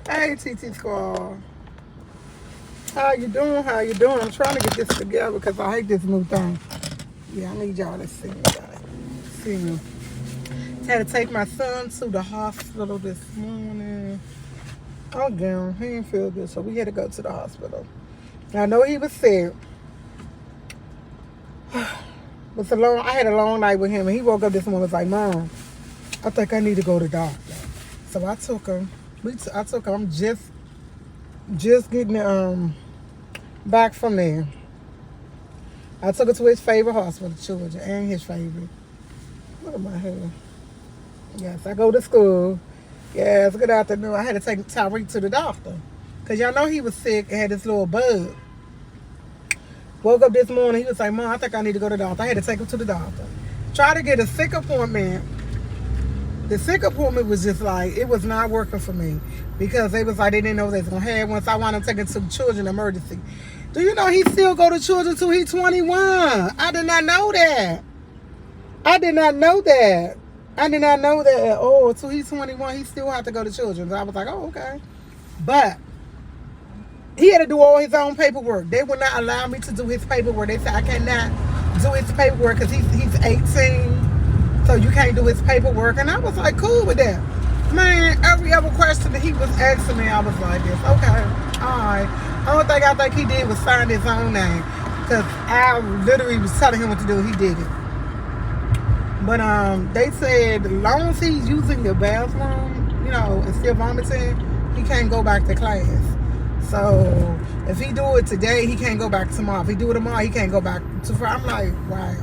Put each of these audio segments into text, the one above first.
Hey, T.T Squad. How you doing? How you doing? I'm trying to get this together because I hate this new thing. Yeah, I need y'all to see me, guys. See me. Had to take my son to the hospital this morning. Again, he didn't feel good, so we had to go to the hospital. I know he was sick. I had a long night with him, and he woke up this morning and was like, Mom, I think I need to go to the doctor. So I took him. I took him. I'm just getting back from there. I took him to his favorite hospital, children, and his favorite. Look at my hair. Yes, I go to school. Yes, good afternoon. I had to take Tyreek to the doctor. Because y'all know he was sick and had this little bug. Woke up this morning, he was like, Mom, I think I need to go to the doctor. I had to take him to the doctor. Try to get a sick appointment. The sick appointment was just like, it was not working for me. Because they was like, they didn't know they was going to have one. So I wound up taking to children emergency. Do you know he still go to children till he's 21? I did not know that. I did not know that. I did not know that at all. Till he's 21, he still have to go to children. So I was like, oh, okay. But he had to do all his own paperwork. They would not allow me to do his paperwork. They said I cannot do his paperwork because he's 18. So you can't do his paperwork. And I was like, cool with that. Man, every other question that he was asking me, I was like this. Okay, all right. Only thing I think he did was sign his own name. Because I literally was telling him what to do. He did it. But they said as long as he's using the bathroom, you know, and still vomiting, he can't go back to class. So if he do it today, he can't go back tomorrow. If he do it tomorrow, he can't go back to Friday. I'm like, wow.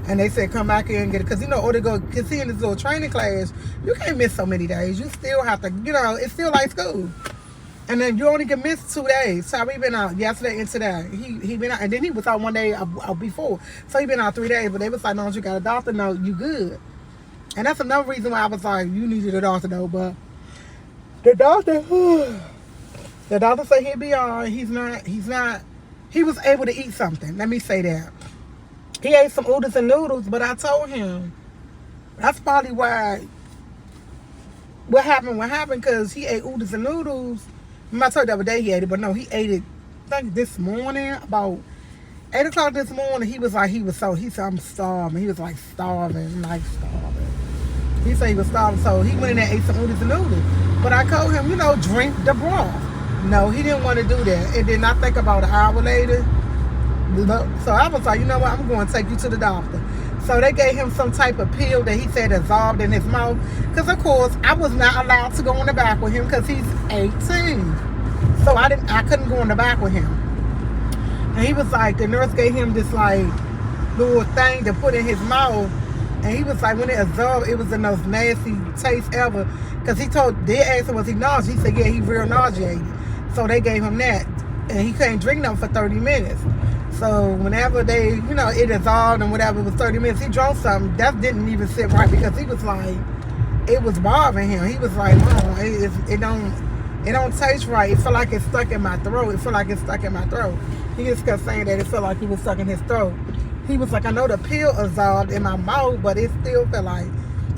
And they said come back in and get it. Because, you know, or to go, because he in this little training class, you can't miss so many days. You still have to, you know, it's still like school. And then you only can miss 2 days. So we been out yesterday and today. He been out, and then he was out one day before. So he been out 3 days. But they was like, no, you got a doctor? No, you good. And that's another reason why I was like, you needed a doctor though. But the doctor, the doctor said he'll be all right. He's not, he was able to eat something. Let me say that. He ate some oodles and noodles, but I told him, that's probably why, what happened, because he ate oodles and noodles. I told you the other day he ate it, but no, he ate it, I think this morning, about 8 o'clock this morning, he said, I'm starving. He was like starving. He said he was starving, so he went in there and ate some oodles and noodles. But I told him, you know, drink the broth. No, he didn't want to do that. And then I think about an hour later, so I was like, you know what, I'm going to take you to the doctor. So they gave him some type of pill that he said dissolved in his mouth. Because, of course, I was not allowed to go in the back with him because he's 18. So I couldn't go in the back with him. And he was like, the nurse gave him this, like, little thing to put in his mouth. And he was like, when it absorbed, it was the most nasty taste ever. Because they asked him, was he nauseous? He said, yeah, he real nauseated. So they gave him that. And he couldn't drink them for 30 minutes. So whenever they, you know, it dissolved and whatever, it was 30 minutes, he drank something. That didn't even sit right because he was like, it was bothering him. He was like, oh, it don't taste right. It felt like it's stuck in my throat. He just kept saying that it felt like he was stuck in his throat. He was like, I know the pill dissolved in my mouth, but it still felt like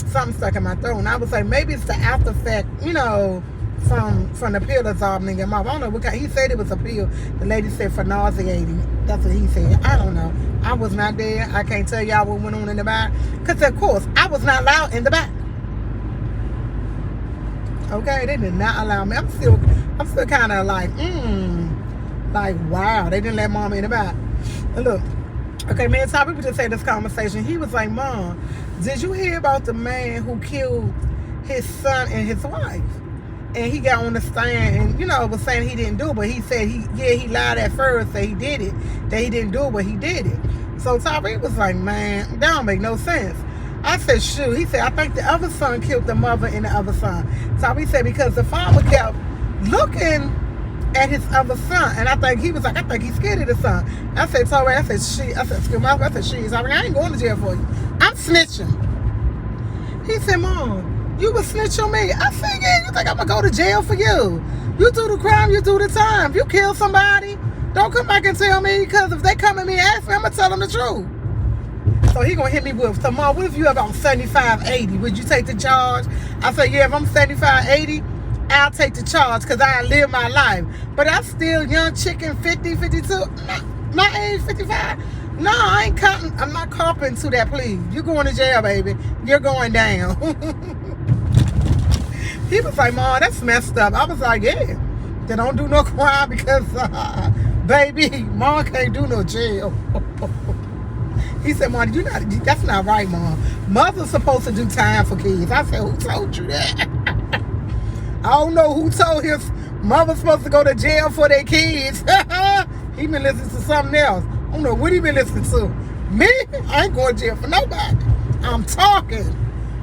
something stuck in my throat. And I was like, maybe it's the after effect, you know, from the pill dissolving in your mouth. I don't know what kind. He said it was a pill. The lady said for nauseating. That's what he said. I don't know. I was not there. I can't tell y'all what went on in the back. Because, of course, I was not allowed in the back. Okay? They did not allow me. I'm still kind of like, wow. They didn't let Mama in the back. And look. Okay, man, so people just had this conversation. He was like, Mom, did you hear about the man who killed his son and his wife? And he got on the stand and, you know, was saying he didn't do it, but he said he lied at first, that he did it, that he didn't do it, but he did it. So Tyreek was like, man, that don't make no sense. I said, shoot. He said, I think the other son killed the mother and the other son. Tyreek said, because the father kept looking at his other son, and I think he was like, I think he's scared of the son. I said, Tyreek, excuse me, I said, she. Tyreek, I ain't going to jail for you. I'm snitching. He said, Mom, you would snitch on me? I said, yeah, you think I'm going to go to jail for you? You do the crime, you do the time. If you kill somebody, don't come back and tell me, because if they come at me and ask me, I'm going to tell them the truth. So he going to hit me with, so Mom, what if you about 75, 80? Would you take the charge? I said, yeah, if I'm 75, 80, I'll take the charge because I live my life. But I'm still young chicken, 50, 52. My age, 55. No, I ain't counting. I'm not copping to that, please. You're going to jail, baby. You're going down. He was like, Mom, that's messed up. I was like, yeah. They don't do no crime because, baby, Mom can't do no jail. He said, Mom, that's not right, Mom. Mother's supposed to do time for kids. I said, who told you that? I don't know who told his mother's supposed to go to jail for their kids. He been listening to something else. I don't know what he been listening to. Me? I ain't going to jail for nobody. I'm talking.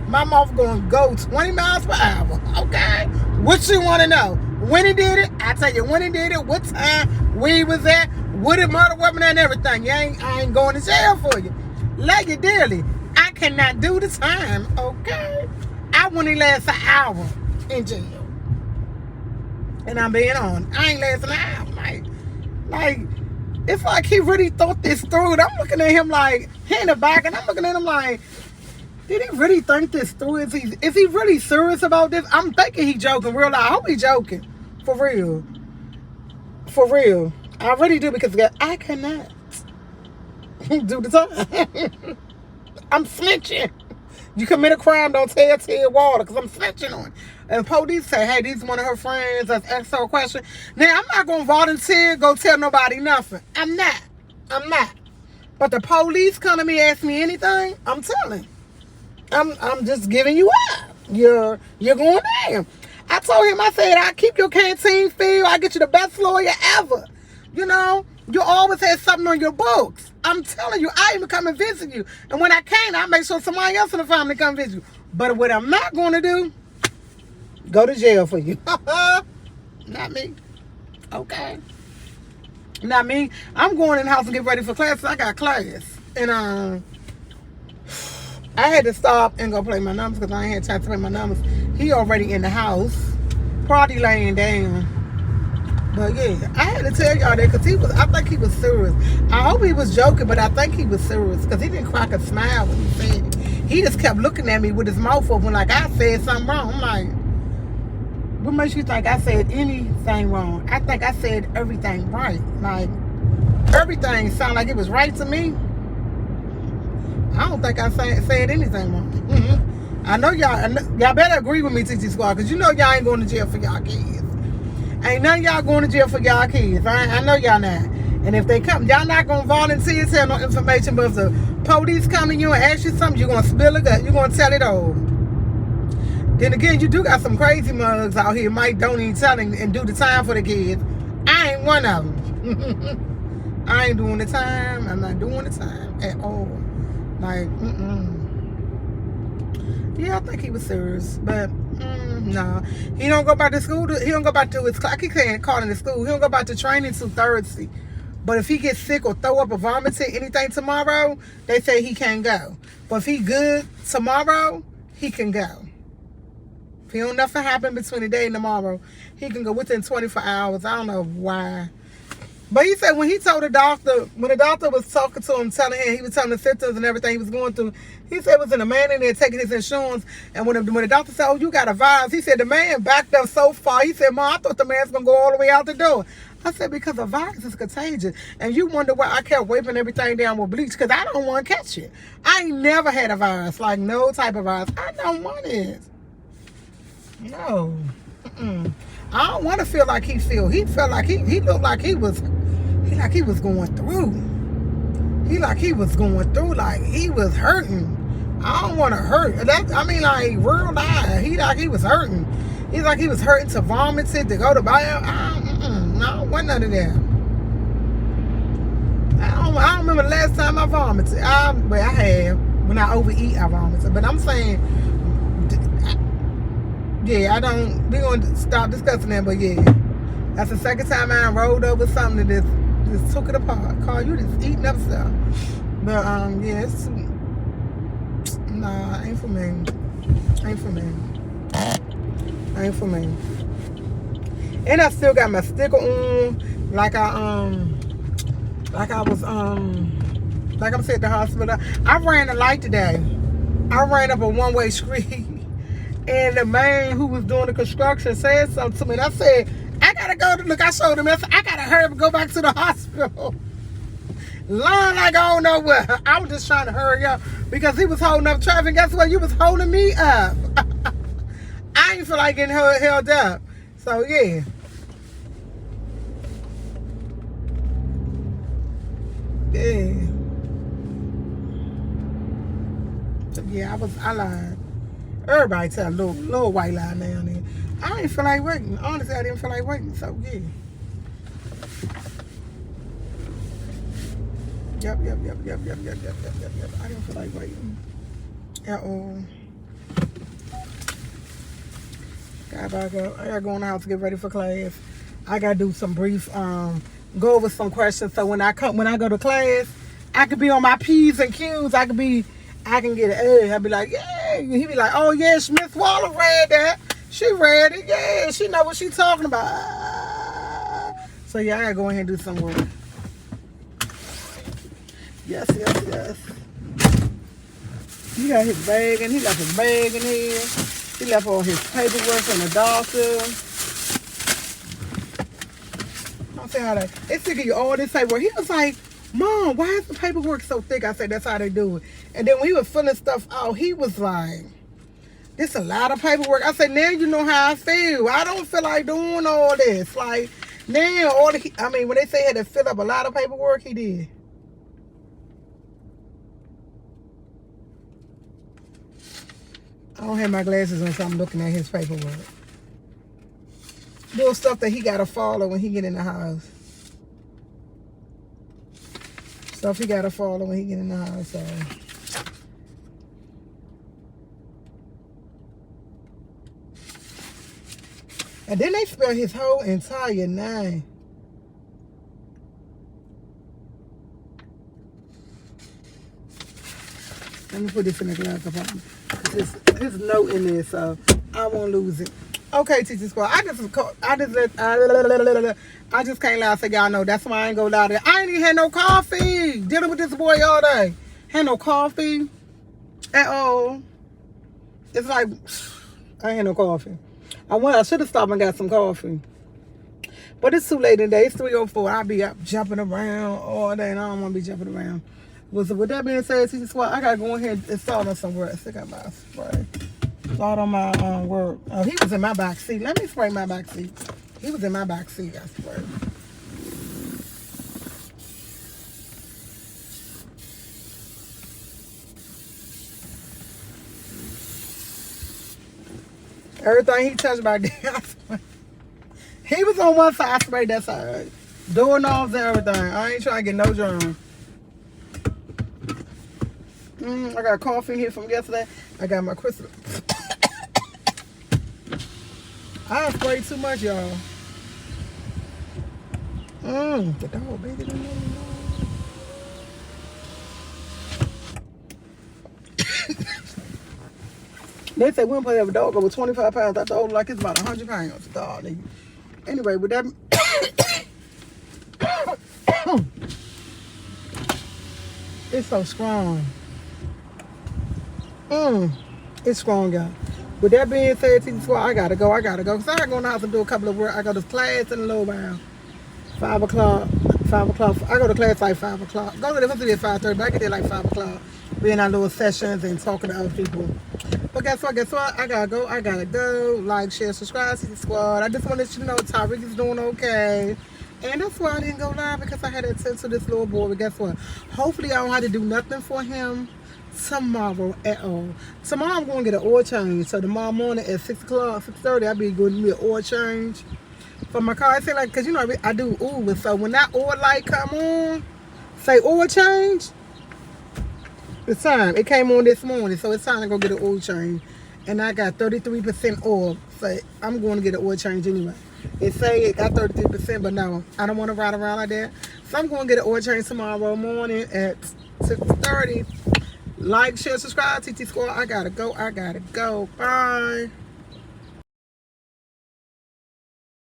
My mouth going to go 20 miles per hour. Okay? What you want to know? When he did it? I tell you when he did it, what time, where he was at, with a murder weapon and everything. I ain't going to jail for you. Love you dearly. I cannot do the time. Okay? I wouldn't last an hour in jail. And I'm being on. I ain't lasting an hour. Like, it's like he really thought this through. And I'm looking at him like, he in the back, and I'm looking at him like, did he really think this through? Is he really serious about this? I'm thinking he joking real loud. I hope he joking. For real. For real. I really do, because I cannot do the time. I'm snitching. You commit a crime, don't tell water, because I'm snitching on it. And police say, hey, this is one of her friends that's asked her a question. Now, I'm not going to volunteer, go tell nobody nothing. I'm not. But the police come to me, ask me anything, I'm telling. I'm just giving you up. You're going down. I told him, I said, I keep your canteen filled. I get you the best lawyer ever. You know, you always had something on your books. I'm telling you, I even come and visit you. And when I can't, I make sure somebody else in the family come visit you. But what I'm not going to do, go to jail for you. Not me. Okay. Not me. I'm going in the house and get ready for class. I got class. And I had to stop and go play my numbers because I ain't had time to play my numbers. He already in the house, probably laying down. But yeah, I had to tell y'all that because I think he was serious. I hope he was joking, but I think he was serious because he didn't crack a smile when he said it. He just kept looking at me with his mouth open like I said something wrong. I'm like, what makes you think I said anything wrong? I think I said everything right. Like, everything sounded like it was right to me. I don't think I said anything wrong. I know y'all better agree with me, T.T Squad, because you know y'all ain't going to jail for y'all kids. Ain't none of y'all going to jail for y'all kids. I know y'all not. And if they come, y'all not going to volunteer, tell no information, but if the police come to you and ask you something, you're going to spill it, you're going to tell it all. Then again, you do got some crazy mugs out here, might don't even tell and do the time for the kids. I ain't one of them. I ain't doing the time. I'm not doing the time at all. Like, yeah, I think he was serious, but no. He don't go back to school. He don't go back to his class. He can't call in the school. He don't go back to training till Thursday. But if he gets sick or throw up or vomit anything tomorrow, they say he can't go. But if he good tomorrow, he can go. If he don't nothing happen between today and tomorrow, he can go within 24 hours. I don't know why. But he said when he told the doctor, when the doctor was talking to him, telling him, he was telling the symptoms and everything he was going through, he said it was in a man in there taking his insurance. And when the doctor said, oh, you got a virus, he said the man backed up so far. He said, Mom, I thought the man's going to go all the way out the door. I said, because a virus is contagious. And you wonder why I kept wiping everything down with bleach, because I don't want to catch it. I ain't never had a virus, like no type of virus. I don't want it. No. I don't want to feel like he feel. He felt like he looked like he was going through. Like he was hurting. I don't want to hurt. Like real life. He like he was hurting. He's like he was hurting to vomit it, to go to bio. I don't want none of that. I don't remember the last time I vomited. But I have. When I overeat, I vomited. But I'm saying, yeah, we're going to stop discussing that, but yeah. That's the second time I rolled over something that just took it apart. Carl, you just eating up stuff. But, yeah, it's, nah, ain't for me. Ain't for me. And I still got my sticker on, like I was at the hospital. I ran a light today. I ran up a one-way street. And the man who was doing the construction said something to me. And I said, I gotta go. Look, I showed him. I said, I gotta hurry up and go back to the hospital. Line like I don't know where. I was just trying to hurry up because he was holding up traffic. Guess what? You was holding me up. I ain't feel like getting held up. So yeah. Yeah. Yeah, I lied. Everybody tell a little white lie now and then. I didn't feel like waiting. Honestly, I didn't feel like waiting. So yeah. Yep. I didn't feel like waiting at all. I gotta go in the house to get ready for class. I gotta do some brief go over some questions so when I go to class, I could be on my P's and Q's. I can get an A. I'll be like, yeah. He be like, oh yeah, Smith Waller read that. She read it. Yeah, she know what she talking about. So yeah, I gotta go ahead and do some work. Yes. He got his bag and he left his bag in here. He left all his paperwork from the doctor. I'll say how they still give you all this paperwork. He was like, Mom, why is the paperwork so thick? I said, that's how they do it. And then when he was filling stuff out, he was like, this a lot of paperwork. I said, now you know how I feel. I don't feel like doing all this. Like, now, when they say he had to fill up a lot of paperwork, he did. I don't have my glasses on, so I'm looking at his paperwork. Little stuff that he got to follow when he get in the house. Stuff he got to follow when he get in the house, so. And then they spell his whole entire name. Let me put this in the glove compartment. His note in there, so I won't lose it. Okay, T.T Squad. I just can't lie. So y'all know that's why I ain't go lie there. I ain't even had no coffee. Dealing with this boy all day. Had no coffee at all. It's like I ain't had no coffee. I should have stopped and got some coffee. But it's too late in the day. It's 3:04. I'll be up jumping around all day, and I don't want to be jumping around. With that being said, T.T Squad, I gotta go in here and start on some work. I still got my spray. Start on my work. Oh, he was in my back seat. Let me spray my back seat. He was in my back seat. I swear. Everything he touched by I swear. He was on one side, I sprayed that side. Doorknobs and everything. I ain't trying to get no germ. I got coffee here from yesterday. I got my crystal. I sprayed too much, y'all. The dog bigger than me. They say we don't play with a dog over 25 pounds. I told them like it's about 100 pounds. Dog. Anyway, with that. It's so strong. It's strong, y'all. With that being said, T.T Squad, I gotta go. Because I gotta go in the house and do a couple of work. I go to class in a little while. 5 o'clock. I go to class like 5 o'clock. Go to the facility at 5:30, but I get there like 5 o'clock. Be in our little sessions and talking to other people. But guess what? I gotta go. Like, share, subscribe, T.T Squad. I just want to let you know Tyreek is doing okay. And that's why I didn't go live, because I had to attend to this little boy. But guess what? Hopefully I don't have to do nothing for him tomorrow at all. Tomorrow I'm going to get an oil change. So tomorrow morning at 6 o'clock, 6:30, I'll be going to get an oil change for my car. I say like, because you know I do Uber. So when that oil light come on, say oil change, it's time. It came on this morning, so it's time to go get an oil change. And I got 33% oil. So I'm going to get an oil change anyway. It say it got 33%, but no, I don't want to ride around like that. So I'm going to get an oil change tomorrow morning at 6:30. Like, share, subscribe, T.T Squad. I gotta go. Bye.